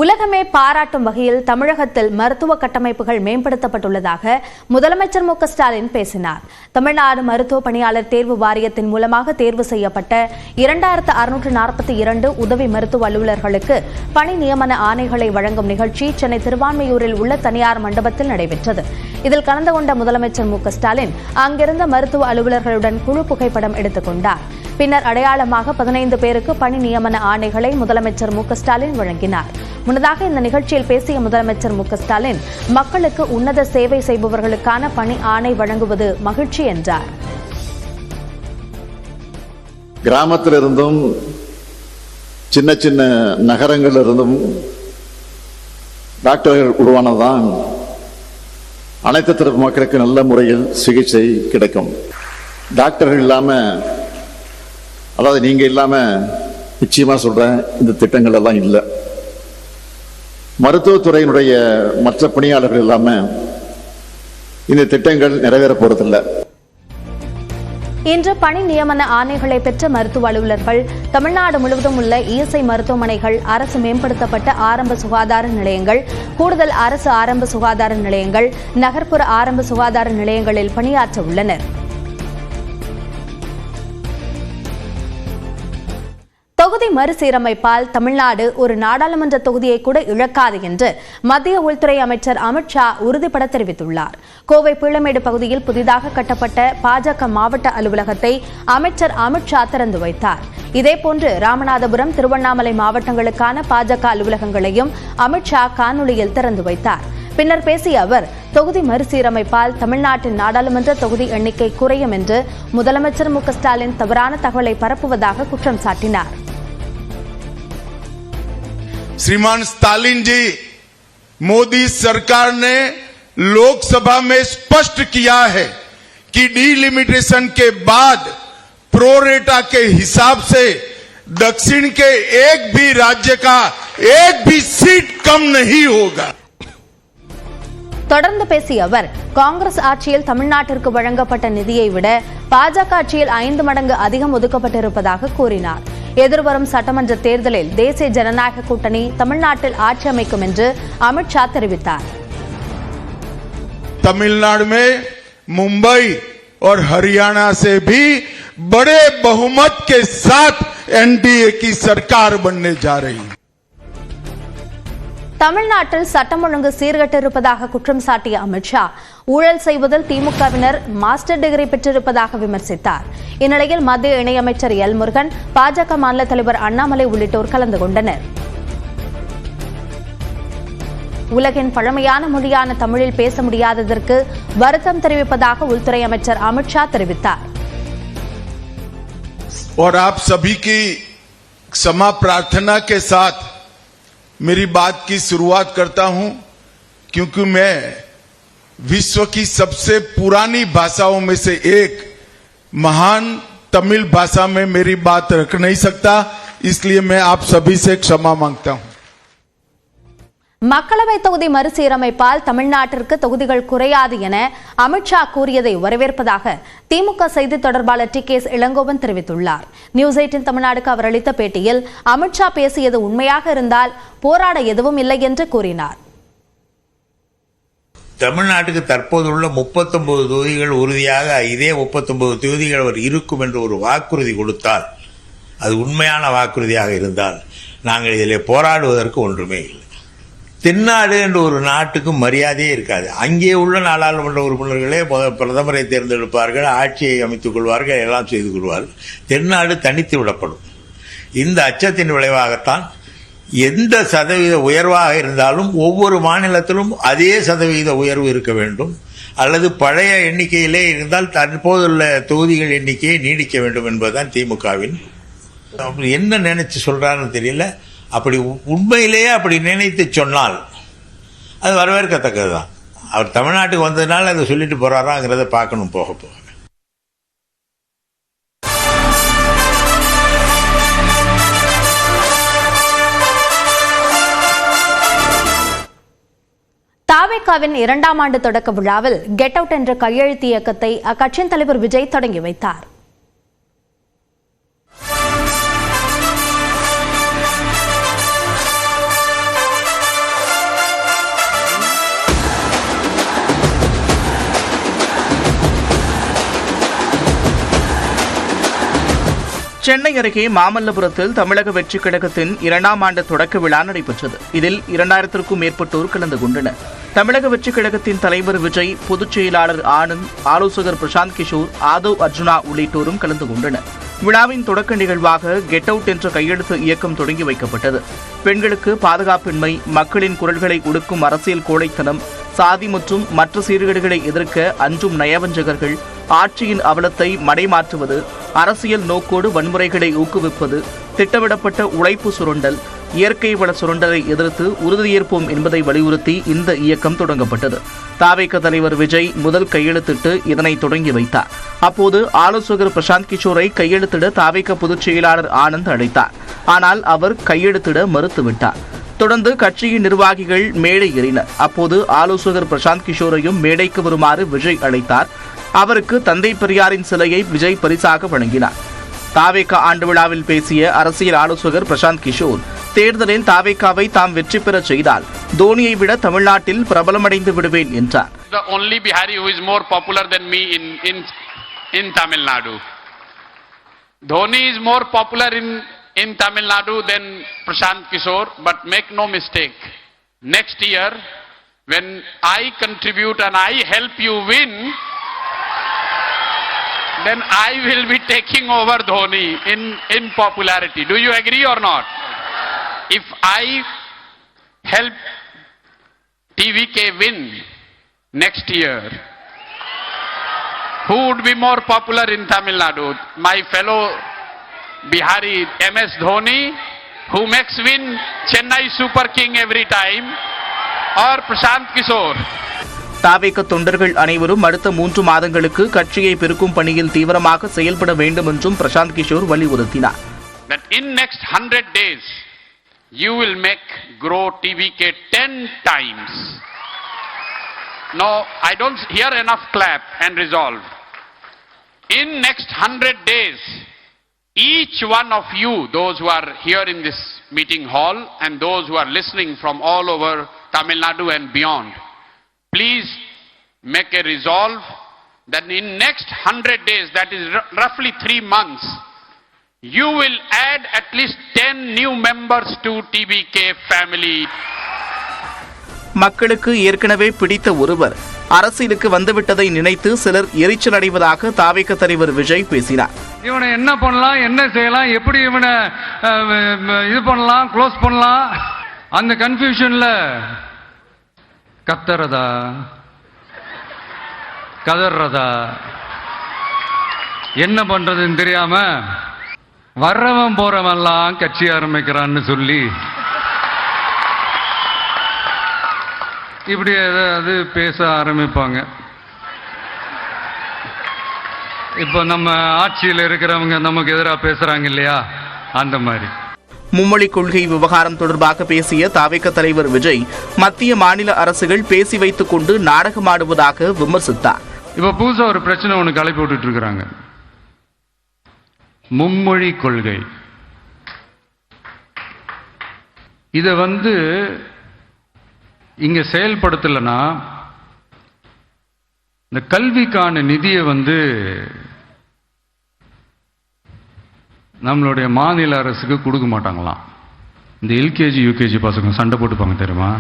உலகமே பாராட்டும் வகையில் தமிழகத்தில் மருத்துவ கட்டமைப்புகள் மேம்படுத்தப்பட்டுள்ளதாக முதலமைச்சர் மு.க. ஸ்டாலின் பேசினார். தமிழ்நாடு மருத்துவ பணியாளர் தேர்வு வாரியத்தின் மூலமாக தேர்வு செய்யப்பட்ட 2642 உதவி மருத்துவ அலுவலர்களுக்கு பணி நியமன ஆணைகளை வழங்கும் நிகழ்ச்சி சென்னை திருவான்மியூரில் உள்ள தனியார் மண்டபத்தில் நடைபெற்றது. இதில் கலந்து கொண்ட முதலமைச்சர் மு.க. ஸ்டாலின் அங்கிருந்த மருத்துவ அலுவலர்களுடன் குழு புகைப்படம் எடுத்துக் கொண்டார். பின்னர் அடையாளமாக 15 பேருக்கு பணி நியமன ஆணைகளை முதலமைச்சர் மு.க. ஸ்டாலின் வழங்கினார். முன்னதாக இந்த நிகழ்ச்சியில் பேசிய முதலமைச்சர் மு.க. ஸ்டாலின் மக்களுக்கு உன்னத சேவை செய்பவர்களுக்கான பணி ஆணை வழங்குவது மகிழ்ச்சி என்றார். கிராமத்திலிருந்தும் சின்ன சின்ன நகரங்களிலிருந்தும் டாக்டர்கள் உருவானதுதான் அனைத்து தரப்பு மக்களுக்கு நல்ல முறையில் சிகிச்சை கிடைக்கும். டாக்டர்கள் இல்லாம, அதாவது நீங்க இல்லாம நிச்சயமா சொல்றேன், இந்த திட்டங்கள் எல்லாம் இல்லை. மருத்துவத்துறையினுடைய மற்ற பணியாளர்கள் இல்லாம இந்த திட்டங்கள் நிறைவேற போறதில்லை. இன்று பணி நியமன ஆணைகளை பெற்ற மருத்துவ அலுவலர்கள் தமிழ்நாடு முழுவதும் உள்ள இஎஸ்ஐ மருத்துவமனைகள், அரசு மேம்படுத்தப்பட்ட ஆரம்ப சுகாதார நிலையங்கள், கூடுதல் அரசு ஆரம்ப சுகாதார நிலையங்கள், நகர்ப்புற ஆரம்ப சுகாதார நிலையங்களில் பணியாற்ற உள்ளனர். தொகுதி மறுசீரமைப்பால் தமிழ்நாடு ஒரு நாடாளுமன்ற தொகுதியை கூட இழக்காது என்று மத்திய உள்துறை அமைச்சர் அமித் ஷா உறுதிபட தெரிவித்துள்ளார். கோவை பீளமேடு பகுதியில் புதிதாக கட்டப்பட்ட பாஜக மாவட்ட அலுவலகத்தை அமைச்சர் அமித் ஷா திறந்து வைத்தார். இதேபோன்று ராமநாதபுரம், திருவண்ணாமலை மாவட்டங்களுக்கான பாஜக அலுவலகங்களையும் அமித் ஷா காணொலியில் திறந்து வைத்தார். பின்னர் பேசிய அவர், தொகுதி மறுசீரமைப்பால் தமிழ்நாட்டின் நாடாளுமன்ற தொகுதி எண்ணிக்கை குறையும் என்று முதலமைச்சர் மு.க. ஸ்டாலின் தவறான தகவலை பரப்புவதாக குற்றம் சாட்டினார். श्रीमान स्टालिन जी, मोदी सरकार ने लोकसभा में स्पष्ट किया है कि डीलिमिटेशन के बाद प्रोरेटा के हिसाब से दक्षिण के एक भी राज्य का एक भी सीट कम नहीं होगा. தொடர்ந்து பேசிய அவர், காங்கிரஸ் ஆட்சியில் தமிழ்நாட்டிற்கு வழங்கப்பட்ட நிதியை விட பாஜக ஆட்சியில் 5 மடங்கு அதிகம் ஒதுக்கப்பட்டிருப்பதாக கூறினார். எதிர்வரும் சட்டமன்ற தேர்தலில் தேசிய ஜனநாயக கூட்டணி தமிழ்நாட்டில் ஆட்சி அமைக்கும் என்று அமித் ஷா தெரிவித்தார். तमिलनाडु में मुंबई और हरियाणा से भी बड़े बहुमत के साथ एनडीए की सरकार बनने जा रही है. தமிழ்நாட்டில் சட்டம் ஒழுங்கு சீர்கெட்டிருப்பதாக குற்றம் சாட்டிய அமித் ஷா, ஊழல் செய்வதில் திமுகவினர் மாஸ்டர் டிகிரி பெற்றிருப்பதாக விமர்சித்தார். இந்நிலையில் மத்திய இணையமைச்சர் எல் முருகன், பாஜக மாநில தலைவர் அண்ணாமலை உள்ளிட்டோர் கலந்து கொண்டனர். உலகின் பழமையான மொழியான தமிழில் பேச முடியாததற்கு வருத்தம் தெரிவிப்பதாக உள்துறை அமைச்சர் அமித் ஷா தெரிவித்தார். और आप सभी की क्षमा प्रार्थना के साथ मेरी बात की शुरुआत करता हूं, क्योंकि मैं विश्व की सबसे पुरानी भाषाओं में से एक महान तमिल भाषा में मेरी बात रख नहीं सकता, इसलिए मैं आप सभी से क्षमा मांगता हूं. மக்களவை தொகுதி மறுசீரமைப்பால் தமிழ்நாட்டிற்கு தொகுதிகள் குறையாது என அமித் ஷா கூறியதை வரவேற்பதாக திமுக செய்தி தொடர்பாளர் டி.கே.எஸ். இளங்கோவன் தெரிவித்துள்ளார். நியூஸ் 18 தமிழ்நாடுக்கு அவர் அளித்த பேட்டியில் அமித் ஷா பேசியது உண்மையாக இருந்தால் போராட எதுவும் இல்லை என்று கூறினார். தமிழ்நாட்டுக்கு தற்போதுள்ள 39 தொகுதிகள் உறுதியாக இதே 39 தொகுதிகள் அவர் இருக்கும் என்று ஒரு வாக்குறுதி கொடுத்தால், அது உண்மையான வாக்குறுதியாக இருந்தால் நாங்கள் இதில் போராடுவதற்கு ஒன்றுமே இல்லை. தென்னாடு என்ற ஒரு நாட்டுக்கு மரியாதையே இருக்காது. அங்கே உள்ள நாடாளுமன்ற உறுப்பினர்களே பிரதமரை தேர்ந்தெடுப்பார்கள், ஆட்சியை அமைத்துக் கொள்வார்கள், எல்லாம் செய்து கொள்வார்கள். தென்னாடு தனித்து விடப்படும். இந்த அச்சத்தின் விளைவாகத்தான் எந்த சதவீத உயர்வாக இருந்தாலும் ஒவ்வொரு மாநிலத்திலும் அதே சதவீத உயர்வு இருக்க வேண்டும், அல்லது பழைய எண்ணிக்கையிலே இருந்தால் தற்போதுள்ள தொகுதிகள் எண்ணிக்கையை நீடிக்க வேண்டும் என்பதுதான் திமுகவின். என்ன நினைச்சு சொல்றாருன்னு தெரியல. அப்படி உண்மையிலேயே அப்படி நினைத்து சொன்னால் அது வரவேற்கத்தக்கது தான். அவர் தமிழ்நாட்டுக்கு வந்ததுனால அதை சொல்லிட்டு போறாராங்கிறத பார்க்கணும் போக போக. தாவேகாவின் 2ஆம் ஆண்டு தொடக்க விழாவில் கெட் அவுட் என்ற கையெழுத்து இயக்கத்தை அக்கட்சியின் தலைவர் விஜய் தொடங்கி வைத்தார். சென்னை அருகே மாமல்லபுரத்தில் தமிழக வெற்றிக் கழகத்தின் 2ஆம் ஆண்டு தொடக்க விழா நடைபெற்றது. இதில் 2000க்கும் மேற்பட்டோர் கலந்து கொண்டனர். தமிழக வெற்றிக் கழகத்தின் தலைவர் விஜய், பொதுச் செயலாளர் ஆனந்த், ஆலோசகர் பிரசாந்த் கிஷோர், ஆதவ் அர்ஜுனா உள்ளிட்டோரும் கலந்து கொண்டனர். விழாவின் தொடக்க நிகழ்வாக கெட் அவுட் என்ற கையெழுத்து இயக்கம் தொடங்கி வைக்கப்பட்டது. பெண்களுக்கு பாதுகாப்பின்மை, மக்களின் குரல்களை ஒடுக்கும் அரசியல் கோழைத்தனம், சாதி மற்றும் மற்ற சீர்கேடுகளை எதிர்க்க அஞ்சும் நயவஞ்சகர்கள், ஆட்சியின் அவலத்தை மடைமாற்றுவது, அரசியல் நோக்கோடு வன்முறைகளை ஊக்குவிப்பது, திட்டமிடப்பட்ட உழைப்பு சுரண்டல், இயற்கை வள சுரண்டலை எதிர்த்து உறுதியேற்போம் என்பதை வலியுறுத்தி இந்த இயக்கம் தொடங்கப்பட்டது. தாவேக தலைவர் விஜய் முதல் கையெழுத்திட்டு இதனை தொடங்கி வைத்தார். அப்போது ஆலோசகர் பிரசாந்த் கிஷோரை கையெழுத்திட தாவேக பொதுச் செயலாளர் ஆனந்த் அழைத்தார். ஆனால் அவர் கையெழுத்திட மறுத்துவிட்டார். தொடர்ந்து கட்சியின் நிர்வாகிகள் மேடை ஏறினர். அப்போது ஆலோசகர் பிரசாந்த் கிஷோரையும் மேடைக்கு வருமாறு விஜய் அழைத்தார். அவருக்கு தந்தை பெரியாரின் சிலையை விஜய் பரிசாக வழங்கினார். தாவேக ஆண்டு விழாவில் பேசிய அரசியல் ஆலோசகர் பிரசாந்த் கிஷோர், தேர்தலில் தாவேகாவை தாம் வெற்றி பெற செய்தால் தோனியை விட தமிழ்நாட்டில் பிரபலமடைந்து விடுவேன் என்றார். The only Bihari who is more popular than me in Tamil Nadu. Dhoni is more popular in Tamil Nadu than Prashant Kishore, but make no mistake, next year when I contribute and I help you win, then I will be taking over Dhoni in popularity. Do you agree or not? If I help TVK win next year, who would be more popular in Tamil Nadu? My fellow Bihari MS Dhoni, who makes win Chennai Super King every time, or Prashant Kishore? தாவேக தொண்டர்கள் அனைவரும் அடுத்த 3 மாதங்களுக்கு கட்சியை பெருக்கும் பணியில் தீவிரமாக செயல்பட வேண்டும் என்றும் பிரசாந்த் கிஷோர் வலியுறுத்தினார். That in next 100 days you will make grow TVK 10 times. No, I don't hear enough clap and resolve. In next 100 days, each one of you, those who are here in this meeting hall and those who are listening from all over Tamil Nadu and beyond, please make a resolve that in next 100 days, that is roughly 3 months, you will add at least 10 new members to TBK family. மக்களுக்கு ஏற்கனவே பிடித்த ஒருவர் அரசியலுக்கு வந்துவிட்டதை நினைத்து சிலர் எரிச்சல் அடைவதாக தாவேக தலைவர் விஜய் பேசினார். இவனை என்ன பண்ணலாம், என்ன செய்யலாம், எப்படி இவனை இது பண்ணலாம், க்ளோஸ் பண்ணலாம், அந்த கன்ஃபியூஷன்ல கத்துறதா கதறதா என்ன பண்றதுன்னு தெரியாம வர்றவன் போறவெல்லாம் கட்சி ஆரம்பிக்கிறான்னு சொல்லி இப்படி ஏதாவது பேச ஆரம்பிப்பாங்க. இப்போ நம்ம ஆட்சியில் இருக்கிறவங்க நமக்கு எதிராக பேசுறாங்க இல்லையா, அந்த மாதிரி. மும்மொழி கொள்கை விவகாரம் தொடர்பாக பேசிய தாவேக தலைவர் விஜய், மத்திய மாநில அரசுகள் பேசி வைத்துக் கொண்டு நாடகமாடுவதாக விமர்சித்தார். இப்ப புதுசா ஒரு பிரச்சனை ஒன்று கிளப்பி விட்டுட்டு இருக்கிறாங்க, மும்மொழி கொள்கை. இதை இங்க செயல்படுத்தலைன்னா இந்த கல்விக்கான நிதியை நம்மளுடைய மாநில அரசுக்கு கொடுக்க மாட்டாங்களாம். இந்த எல்கேஜி யூகேஜி பசங்க சண்டை போட்டுப்பாங்க தெரியுமா,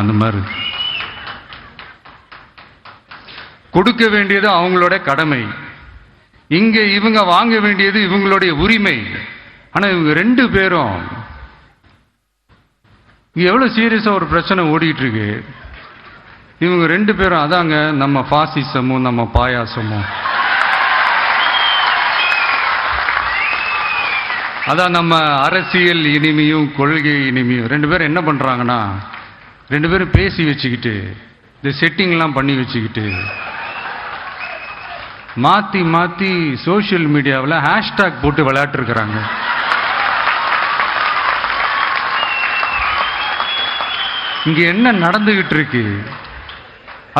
அந்த மாதிரி கொடுக்க வேண்டியது அவங்களோட கடமை, இங்க இவங்க வாங்க வேண்டியது இவங்களுடைய உரிமை. ஆனா இவங்க 2 பேரும் எவ்வளவு சீரியஸா ஒரு பிரச்சனை ஓடிட்டு இருக்கு. இவங்க 2 பேரும் அதாங்க நம்ம பாசிசமும் நம்ம பாயாசமும், அதான் நம்ம அரசியல் இனிமையும் கொள்கை இனிமையும். 2 பேரும் என்ன பண்றாங்கன்னா, 2 பேரும் பேசி வச்சுக்கிட்டு இந்த செட்டிங்லாம் பண்ணி வச்சுக்கிட்டு மாத்தி மாத்தி சோசியல் மீடியாவில் ஹேஷ்டாக் போட்டு விளையாட்டு இருக்கிறாங்க. இங்க என்ன நடந்துகிட்டு இருக்கு,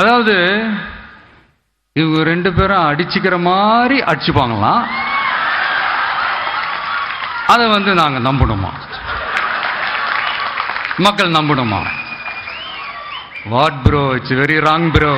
அதாவது இவங்க 2 பேரும் அடிச்சுக்கிற மாதிரி அடிச்சுப்பாங்களாம். அதை நாங்க நம்பணுமா, மக்கள் நம்பணுமா? What bro, it's very wrong bro.